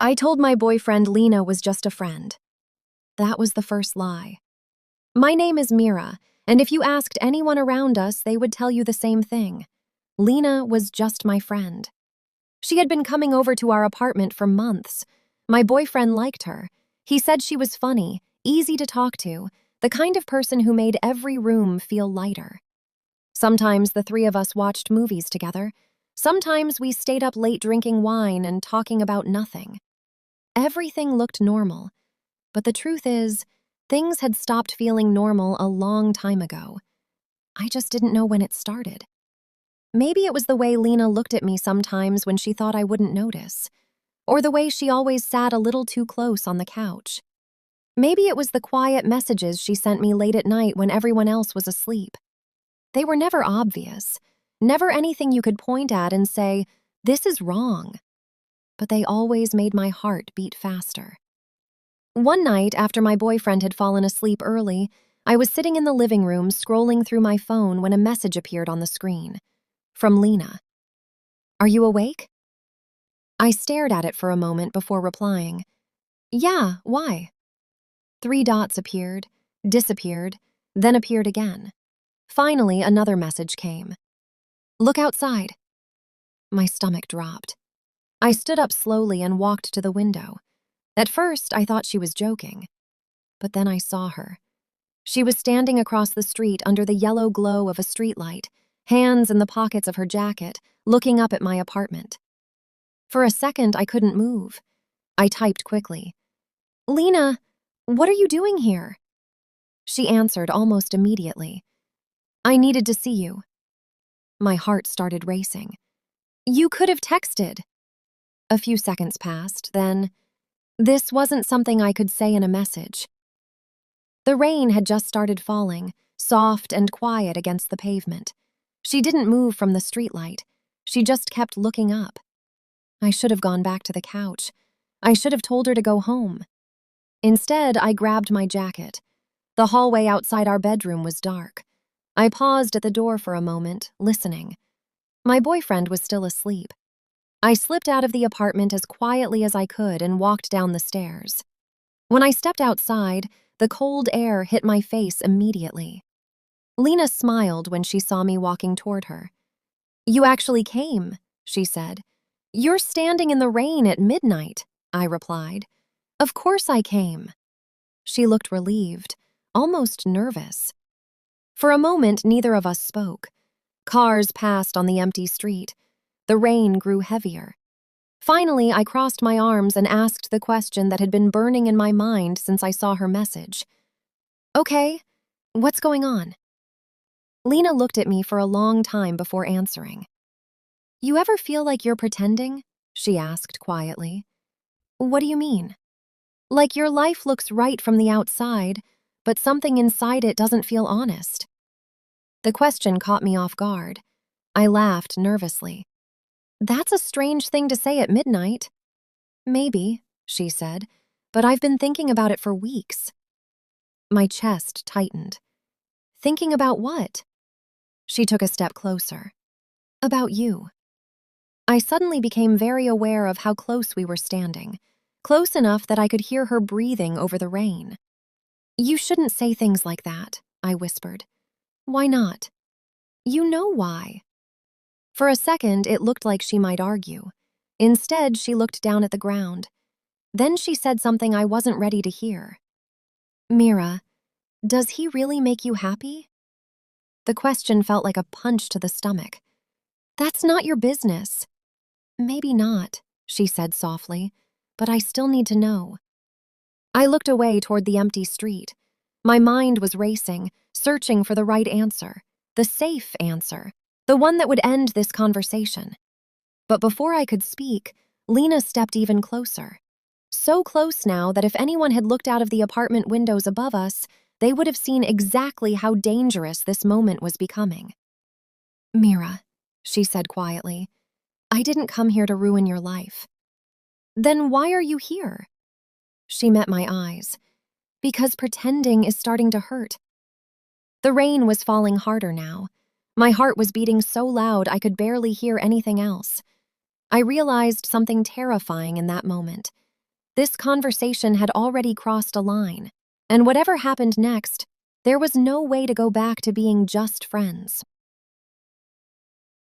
I told my boyfriend Lena was just a friend. That was the first lie. My name is Mira, and if you asked anyone around us, they would tell you the same thing. Lena was just my friend. She had been coming over to our apartment for months. My boyfriend liked her. He said she was funny, easy to talk to, the kind of person who made every room feel lighter. Sometimes the three of us watched movies together. Sometimes we stayed up late drinking wine and talking about nothing. Everything looked normal, but the truth is, things had stopped feeling normal a long time ago. I just didn't know when it started. Maybe it was the way Lena looked at me sometimes when she thought I wouldn't notice, or the way she always sat a little too close on the couch. Maybe it was the quiet messages she sent me late at night when everyone else was asleep. They were never obvious, never anything you could point at and say, "This is wrong." But they always made my heart beat faster. One night, after my boyfriend had fallen asleep early, I was sitting in the living room scrolling through my phone when a message appeared on the screen. From Lena. "Are you awake?" I stared at it for a moment before replying. "Yeah, why?" 3 dots appeared, disappeared, then appeared again. Finally, another message came. "Look outside." My stomach dropped. I stood up slowly and walked to the window. At first, I thought she was joking. But then I saw her. She was standing across the street under the yellow glow of a streetlight, hands in the pockets of her jacket, looking up at my apartment. For a second, I couldn't move. I typed quickly. "Lena, what are you doing here?" She answered almost immediately. "I needed to see you." My heart started racing. "You could have texted." A few seconds passed, then, this wasn't something I could say in a message. The rain had just started falling, soft and quiet against the pavement. She didn't move from the streetlight. She just kept looking up. I should have gone back to the couch. I should have told her to go home. Instead, I grabbed my jacket. The hallway outside our bedroom was dark. I paused at the door for a moment, listening. My boyfriend was still asleep. I slipped out of the apartment as quietly as I could and walked down the stairs. When I stepped outside, the cold air hit my face immediately. Lena smiled when she saw me walking toward her. "You actually came," she said. "You're standing in the rain at midnight," I replied. "Of course I came." She looked relieved, almost nervous. For a moment, neither of us spoke. Cars passed on the empty street. The rain grew heavier. Finally, I crossed my arms and asked the question that had been burning in my mind since I saw her message. "Okay, what's going on?" Lena looked at me for a long time before answering. "You ever feel like you're pretending?" she asked quietly. "What do you mean?" "Like your life looks right from the outside, but something inside it doesn't feel honest." The question caught me off guard. I laughed nervously. "That's a strange thing to say at midnight." "Maybe," she said, "but I've been thinking about it for weeks." My chest tightened. "Thinking about what?" She took a step closer. "About you." I suddenly became very aware of how close we were standing, close enough that I could hear her breathing over the rain. "You shouldn't say things like that," I whispered. "Why not?" "You know why." For a second, it looked like she might argue. Instead, she looked down at the ground. Then she said something I wasn't ready to hear. "Mira, does he really make you happy?" The question felt like a punch to the stomach. "That's not your business." "Maybe not," she said softly, "but I still need to know." I looked away toward the empty street. My mind was racing, searching for the right answer, the safe answer, the one that would end this conversation. But before I could speak, Lena stepped even closer. So close now that if anyone had looked out of the apartment windows above us, they would have seen exactly how dangerous this moment was becoming. "Mira," she said quietly, "I didn't come here to ruin your life." "Then why are you here?" She met my eyes. "Because pretending is starting to hurt." The rain was falling harder now. My heart was beating so loud I could barely hear anything else. I realized something terrifying in that moment. This conversation had already crossed a line, and whatever happened next, there was no way to go back to being just friends.